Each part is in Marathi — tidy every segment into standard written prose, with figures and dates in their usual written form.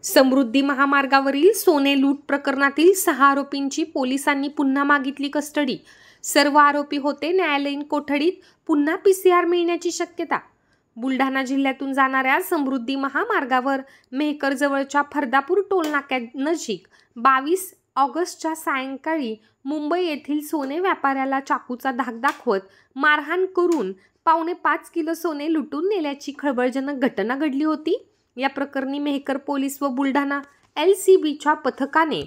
समृद्धी महामार्गावरील सोने लूट प्रकरणातील 6 आरोपींची पोलिसांनी पुन्हा मागितली कस्टडी। सर्व आरोपी होते न्यायालयीन कोठडीत। पुन्हा पीसीआर मिळण्याची शक्यता। बुलढाणा जिल्ह्यातून जाणाऱ्या समृद्धी महामार्गावर मेहकर जवळच्या फरदापूर टोलनाक्यानजीक 22 ऑगस्टच्या सायंकाळी मुंबई येथील सोने व्यापाऱ्याला चाकूचा धाक दाखवत मारहाण करून 5.25 किलो सोने लुटून नेल्याची खळबळजनक घटना घडली होती। या प्रकरणी मेहकर पोलीस व बुलढाणा LCBच्या पथकाने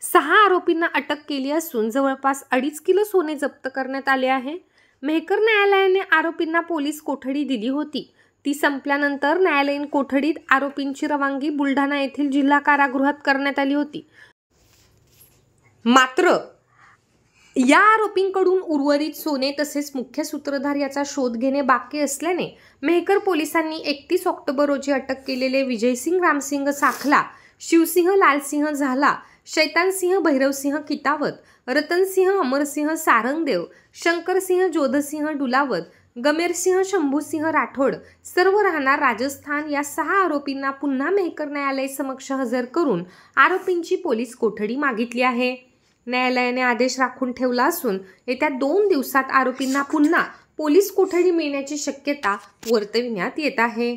6 आरोपींना अटक केली असून जवळपास 2.5 किलो सोने जप्त करण्यात आले आहे। मेहकर न्यायालयाने आरोपींना पोलीस कोठडी दिली होती। ती संपल्यानंतर न्यायालयीन कोठडीत आरोपींची रवानगी बुलढाणा येथील जिल्हा कारागृहात करण्यात आली होती। मात्र या आरोपींकडून उर्वरित सोने तसेच मुख्य सूत्रधार याचा शोध घेणे बाकी असल्याने मेहकर पोलिसांनी 31 ऑक्टोबर रोजी अटक केलेले विजयसिंग रामसिंग साखला, शिवसिंह लालसिंह झाला, शैतानसिंह भैरवसिंह कितावत, रतनसिंह अमरसिंह सारंगदेव, शंकरसिंह जोधसिंह डुलावत, गमेरसिंह शंभूसिंह राठोड सर्व राहणार राजस्थान या 6 आरोपींना पुन्हा मेहकर न्यायालय समक्ष हजर करून आरोपींची पोलीस कोठडी मागितली आहे। न्यायालयाने आदेश राखून ठेवला असून येत्या 2 दिवसात आरोपींना पुन्हा पोलीस कोठडी मिळण्याची शक्यता वर्तविण्यात येत आहे।